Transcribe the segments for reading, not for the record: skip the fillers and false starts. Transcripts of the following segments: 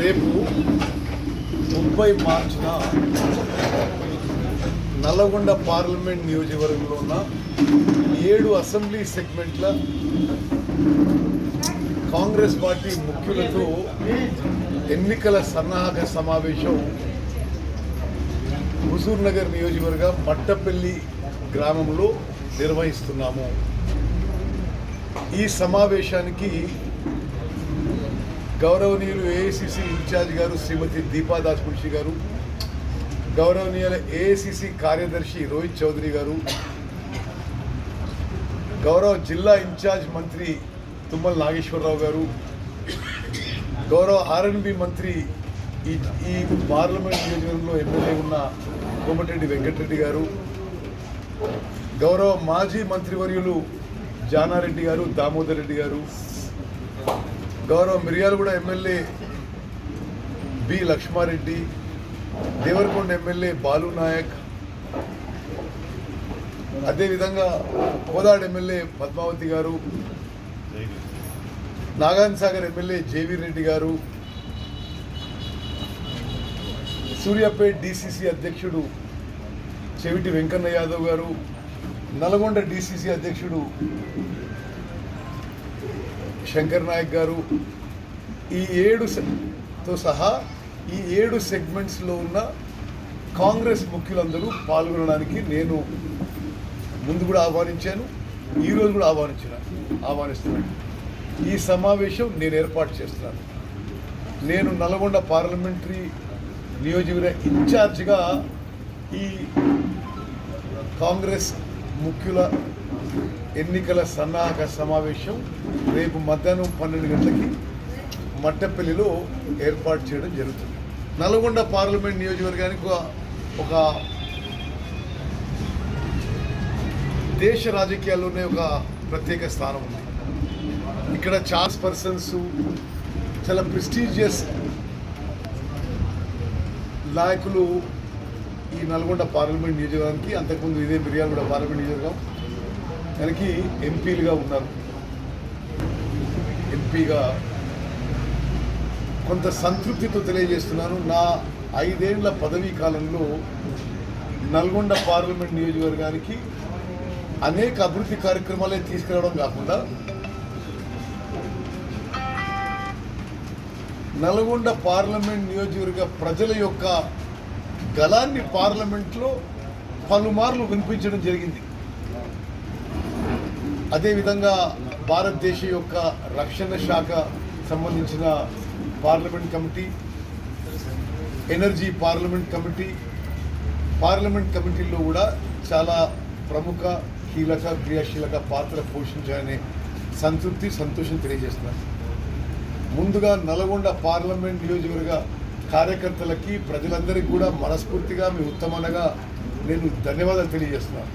రేపు 30 మార్చిన నల్లగొండ పార్లమెంట్ నియోజకవర్గంలో ఉన్న 7 అసెంబ్లీ సెగ్మెంట్ల కాంగ్రెస్ పార్టీ ముఖ్యులతో ఎన్నికల సన్నాహక సమావేశం హుజూర్ నగర్ నియోజకవర్గ మట్టపల్లి గ్రామంలో నిర్వహిస్తున్నాము. ఈ సమావేశానికి గౌరవనీయులు ఏఐసిసి ఇన్ఛార్జ్ గారు శ్రీమతి దీపా దాస్మున్షి గారు, గౌరవనీయుల ఏఐసిసి కార్యదర్శి రోహిత్ చౌదరి గారు, గౌరవ జిల్లా ఇన్ఛార్జ్ మంత్రి తుమ్మల నాగేశ్వరరావు గారు, గౌరవ ఆర్ఎన్బి మంత్రి ఈ పార్లమెంట్ నియోజకవర్గంలో ఎమ్మెల్యే ఉన్న కోమటిరెడ్డి వెంకటరెడ్డి గారు, గౌరవ మాజీ మంత్రివర్యులు జానారెడ్డి గారు, దామోదర్ రెడ్డి గారు, గౌరవ Miryalaguda MLA B Laxma Reddy, Devarakonda MLA Balu Naik, అదేవిధంగా Kodad MLA Padmavathi garu, Nagarjuna Sagar MLA Jaiveer Reddy garu, Suryapet DCC అధ్యక్షుడు చెవిటి వెంకన్న యాదవ్ గారు, నల్గొండ డిసిసి అధ్యక్షుడు శంకర్ నాయక్ గారు, ఈ 7తో సహా ఈ 7 సెగ్మెంట్స్లో ఉన్న కాంగ్రెస్ ముఖ్యులందరూ పాల్గొనడానికి నేను ముందు కూడా ఆహ్వానించాను, ఈరోజు కూడా ఆహ్వానిస్తున్నాను. ఈ సమావేశం నేను ఏర్పాటు చేస్తున్నాను. నేను నల్గొండ పార్లమెంటరీ నియోజకవర్గ ఇన్ఛార్జిగా ఈ కాంగ్రెస్ ముఖ్యుల ఎన్నికల సన్నాహక సమావేశం రేపు మధ్యాహ్నం 12 గంటలకి మట్టపల్లిలో ఏర్పాటు చేయడం జరుగుతుంది. నల్గొండ పార్లమెంట్ నియోజకవర్గానికి ఒక దేశ రాజకీయాల్లోనే ఒక ప్రత్యేక స్థానం ఉంది. ఇక్కడ చార్జ్ పర్సన్స్, చాలా ప్రెస్టీజియస్ నాయకులు ఈ నల్గొండ పార్లమెంట్ నియోజకవర్గానికి, అంతకుముందు ఇదే మిర్యాలగూడ పార్లమెంట్ నియోజకవర్గం దానికి ఎంపీలుగా ఉన్నారు. ఎంపీగా కొంత సంతృప్తితో తెలియజేస్తున్నాను. నా 5 ఏళ్ల పదవీ కాలంలో నల్గొండ పార్లమెంట్ నియోజకవర్గానికి అనేక అభివృద్ధి కార్యక్రమాలే తీసుకురావడం కాకుండా నల్గొండ పార్లమెంట్ నియోజకవర్గ ప్రజల యొక్క గళాన్ని పార్లమెంట్లో పలుమార్లు వినిపించడం జరిగింది. అదేవిధంగా భారతదేశ యొక్క రక్షణ శాఖ సంబంధించిన పార్లమెంట్ కమిటీ, ఎనర్జీ పార్లమెంట్ కమిటీల్లో కూడా చాలా ప్రముఖ కీలక క్రియాశీలక పాత్ర పోషించాలనే సంతోషం తెలియజేస్తున్నారు. ముందుగా నల్గొండ పార్లమెంట్ నియోజకవర్గ కార్యకర్తలకి, ప్రజలందరికీ కూడా మనస్ఫూర్తిగా మీ ఉత్తమనగా నేను ధన్యవాదాలు తెలియజేస్తున్నాను.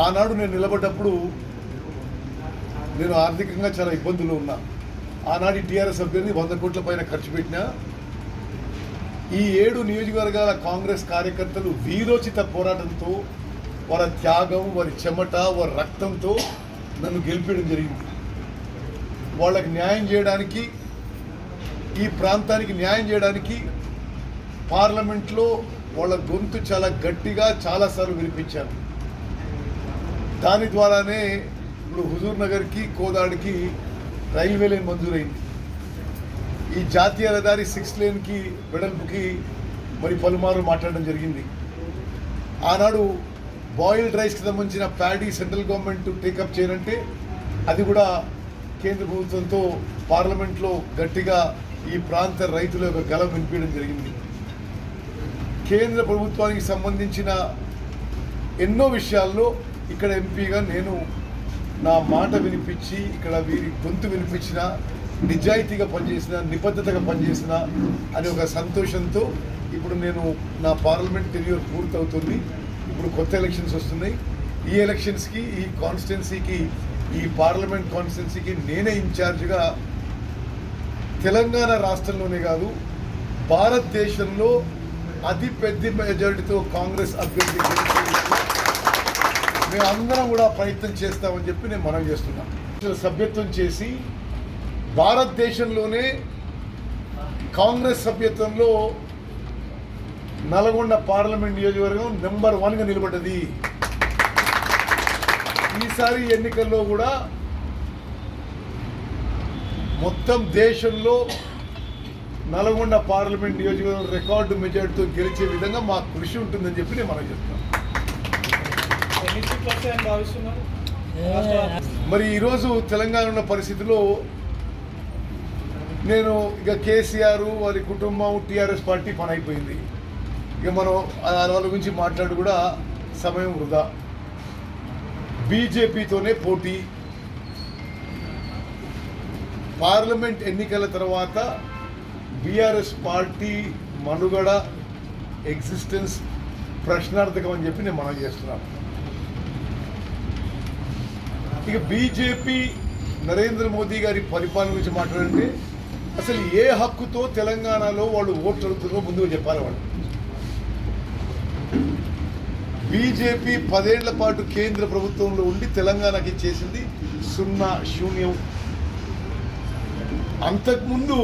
ఆనాడు నేను నిలబడ్డప్పుడు నేను ఆర్థికంగా చాలా ఇబ్బందులు ఉన్నా. ఆనాడు టీఆర్ఎస్ సభ్యుల్ని 100 కోట్ల పైన ఖర్చు పెట్టినా ఈ 7 నియోజకవర్గాల కాంగ్రెస్ కార్యకర్తలు వీరోచిత పోరాటంతో, వారి త్యాగం, వారి చెమట, వారి రక్తంతో నన్ను గెలిపించడం జరిగింది. వాళ్ళకి న్యాయం చేయడానికి, ఈ ప్రాంతానికి న్యాయం చేయడానికి పార్లమెంట్లో వాళ్ళ గొంతు చాలా గట్టిగా చాలాసార్లు వినిపించాను. దాని ద్వారానే ఇప్పుడు హుజూర్ నగర్కి, కోదాడికి రైల్వే లైన్ మంజూరైంది. ఈ జాతీయ రహదారి 6 లేన్కి వెడల్పుకి మరి పలుమార్లు మాట్లాడడం జరిగింది. ఆనాడు బాయిల్డ్ రైస్కి సంబంధించిన ప్యాడీ సెంట్రల్ గవర్నమెంట్ టేకప్ చేయనంటే అది కూడా కేంద్ర ప్రభుత్వంతో పార్లమెంట్లో గట్టిగా ఈ ప్రాంత రైతుల యొక్క గళం వినిపించడం జరిగింది. కేంద్ర ప్రభుత్వానికి సంబంధించిన ఎన్నో విషయాల్లో ఇక్కడ ఎంపీగా నేను నా మాట వినిపించి, ఇక్కడ వీరి గొంతు వినిపించిన, నిజాయితీగా పనిచేసిన, నిబద్ధతగా పనిచేసిన అనే ఒక సంతోషంతో ఇప్పుడు నేను నా పార్లమెంట్ టెన్యూర్ పూర్తవుతుంది. ఇప్పుడు కొత్త ఎలక్షన్స్ వస్తున్నాయి. ఈ ఎలక్షన్స్కి, ఈ కాన్స్టిట్యున్సీకి, ఈ పార్లమెంట్ కాన్స్టిట్యున్సీకి నేనే ఇన్ఛార్జ్గా తెలంగాణ రాష్ట్రంలోనే కాదు భారతదేశంలో అతి పెద్ద మెజారిటీతో కాంగ్రెస్ అభ్యర్థి మేమందరం కూడా ప్రయత్నం చేస్తామని చెప్పి నేను మనవి చేస్తున్నాను. సభ్యత్వం చేసి భారతదేశంలోనే కాంగ్రెస్ సభ్యత్వంలో నల్గొండ పార్లమెంట్ నియోజకవర్గం నెంబర్ 1గా నిలబడ్డది. ఈసారి ఎన్నికల్లో కూడా మొత్తం దేశంలో నల్గొండ పార్లమెంట్ నియోజకవర్గం రికార్డు మెజార్టీతో గెలిచే విధంగా మా కృషి ఉంటుందని చెప్పి నేను మనం చెప్తాను. మరి ఈరోజు తెలంగాణ ఉన్న పరిస్థితిలో నేను ఇక కేసీఆర్ వారి కుటుంబం టీఆర్ఎస్ పార్టీ పని అయిపోయింది. ఇక మనం వాళ్ళ గురించి మాట్లాడి కూడా సమయం వృధా. బీజేపీతోనే పోటీ. పార్లమెంట్ ఎన్నికల తర్వాత బీఆర్ఎస్ పార్టీ మనుగడ ఎగ్జిస్టెన్స్ ప్రశ్నార్థకం అని చెప్పి నేను మనం చేస్తున్నాను. ఇక బీజేపీ నరేంద్ర మోదీ గారి పరిపాలన గురించి మాట్లాడంటే అసలు ఏ హక్కుతో తెలంగాణలో వాళ్ళు ఓట్లు అడుగుతున్నారో ముందుగా చెప్పాలి. వాళ్ళు బీజేపీ 10 ఏళ్ల పాటు కేంద్ర ప్రభుత్వంలో ఉండి తెలంగాణకి చేసింది శూన్యం. అంతకుముందు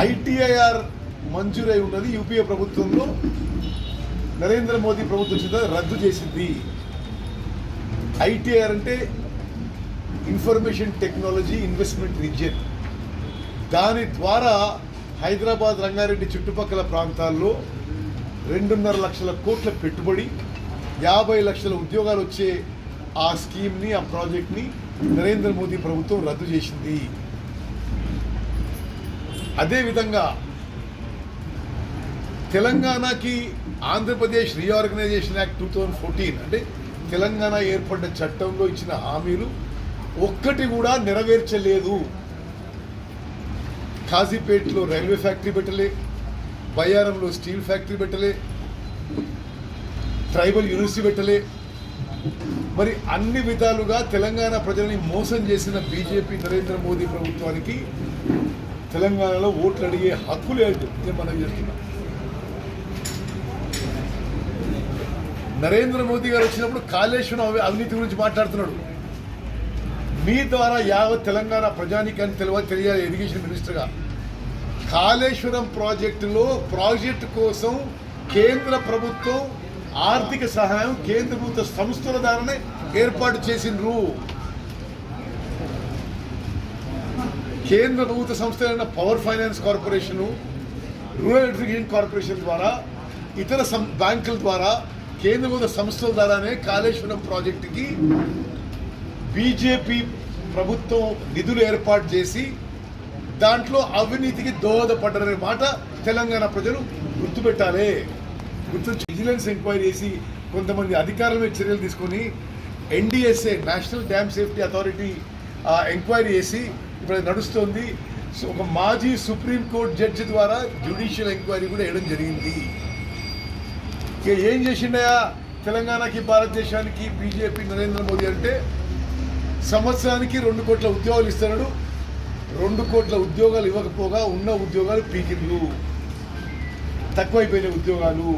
ఐటీఐఆర్ మంజూరై ఉన్నది యూపీఏ ప్రభుత్వంలో. నరేంద్ర మోదీ ప్రభుత్వం రద్దు చేసింది. ఐటీఐఆర్ అంటే ఇన్ఫర్మేషన్ టెక్నాలజీ ఇన్వెస్ట్మెంట్ రీజియన్. దాని ద్వారా హైదరాబాద్ రంగారెడ్డి చుట్టుపక్కల ప్రాంతాల్లో 2.5 లక్షల కోట్ల పెట్టుబడి 50 లక్షల ఉద్యోగాలు వచ్చే ఆ స్కీమ్ని ఆ ప్రాజెక్ట్ని నరేంద్ర మోదీ ప్రభుత్వం రద్దు చేసింది. అదేవిధంగా తెలంగాణకి ఆంధ్రప్రదేశ్ రీఆర్గనైజేషన్ యాక్ట్ 2014 అంటే తెలంగాణ ఏర్పడ్డ చట్టంలో ఇచ్చిన హామీలు ఒక్కటి కూడా నెరవేర్చలేదు. కాజీపేటలో రైల్వే ఫ్యాక్టరీ పెట్టలే, బయ్యారంలో స్టీల్ ఫ్యాక్టరీ పెట్టలే, ట్రైబల్ యూనివర్సిటీ పెట్టలే. మరి అన్ని విధాలుగా తెలంగాణ ప్రజల్ని మోసం చేసిన బీజేపీ నరేంద్ర మోదీ ప్రభుత్వానికి తెలంగాణలో ఓట్లు అడిగే హక్కు లేదు. నేను మనం చేస్తున్నాం. నరేంద్ర మోదీ గారు వచ్చినప్పుడు కాళేశ్వరం అవినీతి గురించి మాట్లాడుతున్నాడు. మీ ద్వారా యావత్ తెలంగాణ ప్రజానికాన్ని తెలియాలి. ఇరిగేషన్ మినిస్టర్గా కాళేశ్వరం ప్రాజెక్టు కోసం కేంద్ర ప్రభుత్వం ఆర్థిక సహాయం కేంద్ర ప్రభుత్వ సంస్థల ద్వారానే ఏర్పాటు చేసిండ్రు. కేంద్ర ప్రభుత్వ సంస్థలైన power finance corporation, rural education corporation ద్వారా, ఇతర బ్యాంకుల ద్వారా, కేంద్ర ప్రభుత్వ సంస్థల ద్వారానే కాళేశ్వరం ప్రాజెక్టుకి బీజేపీ ప్రభుత్వం నిధులు ఏర్పాటు చేసి దాంట్లో అవినీతికి దోహదపడ్డారనే మాట తెలంగాణ ప్రజలు గుర్తుపెట్టాలి. విజిలెన్స్ ఎంక్వైరీ చేసి కొంతమంది అధికారుల మీద చర్యలు తీసుకొని NDSA national dam safety authority enquiry చేసి ఇప్పుడు నడుస్తోంది. ఒక మాజీ సుప్రీంకోర్టు జడ్జి ద్వారా జ్యుడిషియల్ ఎంక్వైరీ కూడా వేయడం జరిగింది. ఇక ఏం చేసిండయా తెలంగాణకి భారతదేశానికి బీజేపీ నరేంద్ర మోదీ అంటే సంవత్సరానికి 2 కోట్ల ఉద్యోగాలు ఇస్తున్నాడు. 2 కోట్ల ఉద్యోగాలు ఇవ్వకపోగా ఉన్న ఉద్యోగాలు పీకిండ్లు, తక్కువైపోయిన ఉద్యోగాలు.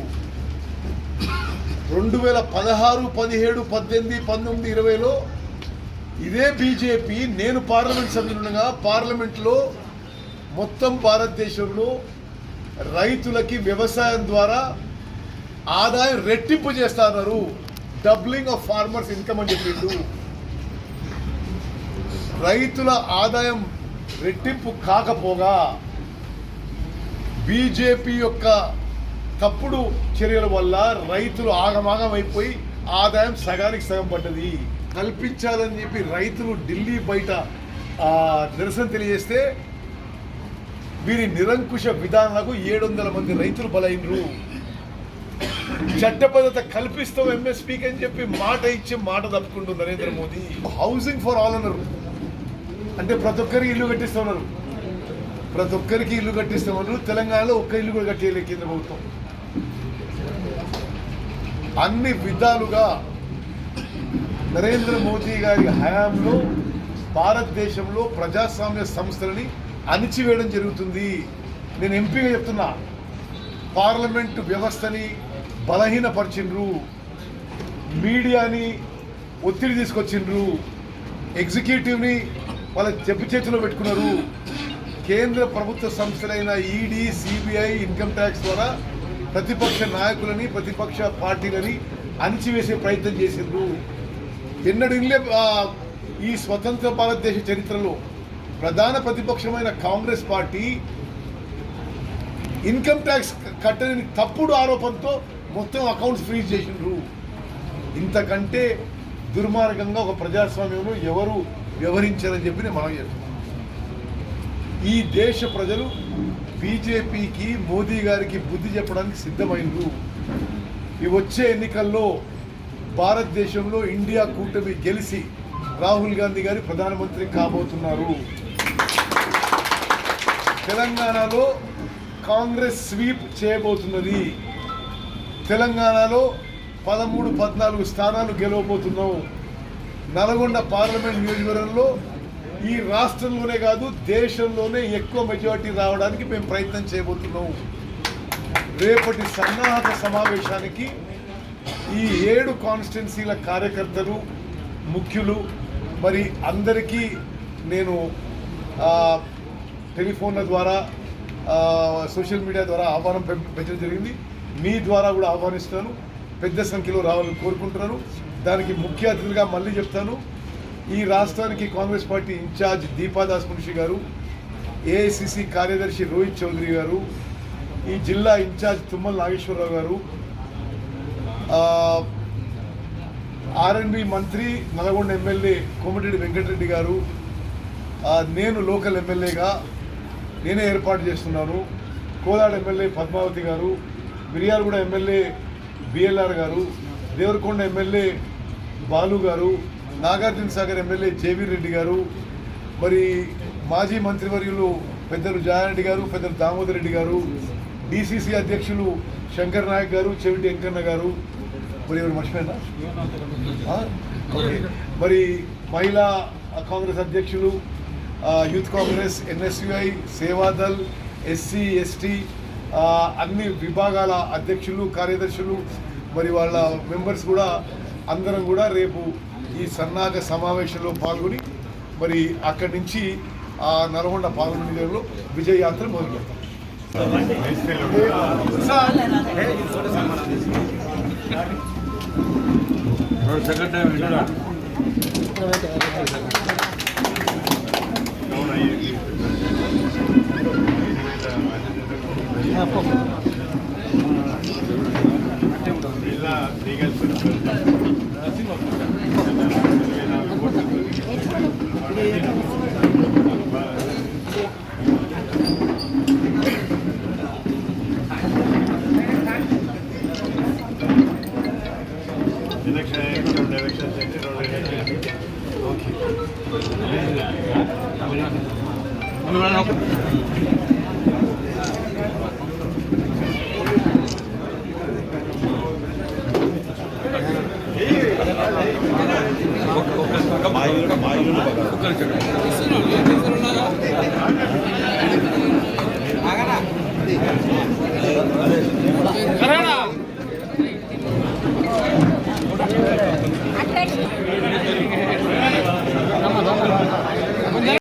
2016, 17, 18, 19, 20లో ఇదే బీజేపీ నేను పార్లమెంట్ సభ్యులుగా పార్లమెంట్లో మొత్తం భారతదేశంలో రైతులకి వ్యవసాయం ద్వారా ఆదాయం రెట్టింపు చేస్తున్నారు. డబ్లింగ్ ఆఫ్ ఫార్మర్స్ ఇన్కమ్ అని చెప్పిండు. రైతుల ఆదాయం రెట్టింపు కాకపోగా బీజేపీ యొక్క తప్పుడు చర్యల వల్ల రైతులు ఆగమాగం అయిపోయి ఆదాయం సగానికి సగం పడ్డది. కల్పించాలని చెప్పి రైతులు ఢిల్లీ బయట నిరసన తెలియజేస్తే వీరి నిరంకుశ విధానాలకు 700 మంది రైతులు బలైనరు. చట్టబద్ధత కల్పిస్తాం ఎంఎస్పీకి అని చెప్పి మాట ఇచ్చి మాట తప్పుకుంటూ Narendra Modi. Housing for all అన్నారు. అంటే ప్రతి ఒక్కరికి ఇల్లు కట్టిస్తున్నారు. ప్రతి ఒక్కరికి ఇల్లు కట్టిస్తామన్నారు. తెలంగాణలో ఒక్క ఇల్లు కూడా కట్టేయలేదు కేంద్ర ప్రభుత్వం. అన్ని విధాలుగా నరేంద్ర మోదీ గారి హయాంలో భారతదేశంలో ప్రజాస్వామ్య సంస్థలని అణిచివేయడం జరుగుతుంది. నేను ఎంపీగా చెప్తున్నా, పార్లమెంటు వ్యవస్థని బలహీనపరిచిండ్రు, మీడియాని ఒత్తిడి తీసుకొచ్చిండ్రు, ఎగ్జిక్యూటివ్ని వాళ్ళ చెప్పు చేతిలో పెట్టుకున్నారు. కేంద్ర ప్రభుత్వ సంస్థలైన ఈడీ, సిబిఐ, ఇన్కమ్ ట్యాక్స్ ద్వారా ప్రతిపక్ష నాయకులని, ప్రతిపక్ష పార్టీలని అణిచివేసే ప్రయత్నం చేసిండ్రు. ఎన్నడూ ఈ స్వతంత్ర భారతదేశ చరిత్రలో ప్రధాన ప్రతిపక్షమైన కాంగ్రెస్ పార్టీ ఇన్కమ్ ట్యాక్స్ కట్టని తప్పుడు ఆరోపణతో మొత్తం అకౌంట్స్ ఫ్రీజ్ చేసిండ్రు. ఇంతకంటే దుర్మార్గంగా ఒక ప్రజాస్వామ్యంలో ఎవరు వ్యవహరించారని చెప్పి నేను మనం చెప్తున్నాను. ఈ దేశ ప్రజలు బీజేపీకి, మోదీ గారికి బుద్ధి చెప్పడానికి సిద్ధమైనరు. ఈ వచ్చే ఎన్నికల్లో భారతదేశంలో ఇండియా కూటమి గెలిచి రాహుల్ గాంధీ గారి ప్రధానమంత్రి కాబోతున్నారు. తెలంగాణలో కాంగ్రెస్ స్వీప్ చేయబోతున్నది. తెలంగాణలో 13-14 స్థానాలు గెలవబోతున్నాం. నల్గొండ పార్లమెంట్ నియోజకవర్గంలో ఈ రాష్ట్రంలోనే కాదు దేశంలోనే ఎక్కువ మెజారిటీ రావడానికి మేము ప్రయత్నం చేయబోతున్నాం. రేపటి సన్నాహక సమావేశానికి ఈ 7 కాన్స్టిట్యున్సీల కార్యకర్తలు, ముఖ్యులు మరి అందరికీ నేను టెలిఫోన్ల ద్వారా, సోషల్ మీడియా ద్వారా ఆహ్వానం పెంచడం జరిగింది. మీ ద్వారా కూడా ఆహ్వానిస్తాను. పెద్ద సంఖ్యలో రావాలని కోరుకుంటున్నాను. దానికి ముఖ్య అతిథులుగా మళ్ళీ చెప్తాను, ఈ రాష్ట్రానికి కాంగ్రెస్ పార్టీ ఇన్ఛార్జ్ దీపాదాస్ మున్షి గారు, ఏఐసిసి కార్యదర్శి రోహిత్ చౌదరి గారు, ఈ జిల్లా ఇన్ఛార్జ్ తుమ్మల నాగేశ్వరరావు గారు, ఆర్ఎండ్బి మంత్రి నల్గొండ ఎమ్మెల్యే కోమటిరెడ్డి వెంకటరెడ్డి గారు, నేను లోకల్ ఎమ్మెల్యేగా నేనే ఏర్పాటు చేస్తున్నాను, కోదాడ ఎమ్మెల్యే పద్మావతి గారు, మిర్యాలగూడ ఎమ్మెల్యే బిఎల్ఆర్ గారు, దేవరకొండ ఎమ్మెల్యే బాలు గారు, నాగార్జున సాగర్ ఎమ్మెల్యే జేవీ రెడ్డి గారు, మరి మాజీ మంత్రివర్యులు పెద్దలు జాయారెడ్డి గారు, పెద్దలు దామోదర్ రెడ్డి గారు, డిసిసి అధ్యక్షులు శంకర్ నాయక్ గారు, చెవిటి వెంకన్న గారు, మరి ఎవరు మర్చిపోయినా ఓకే, మరి మహిళా కాంగ్రెస్ అధ్యక్షులు, youth Congress, NSUI, Seva Dal, SC, ST అన్ని విభాగాల అధ్యక్షులు, కార్యదర్శులు, మరి వాళ్ళ మెంబర్స్ కూడా అందరం కూడా రేపు ఈ సన్నాహక సమావేశంలో పాల్గొని మరి అక్కడి నుంచి ఆ నల్గొండ పార్లమెంట్ నియోజకవర్గంలో విజయ యాత్ర మొదలు పెడతాం.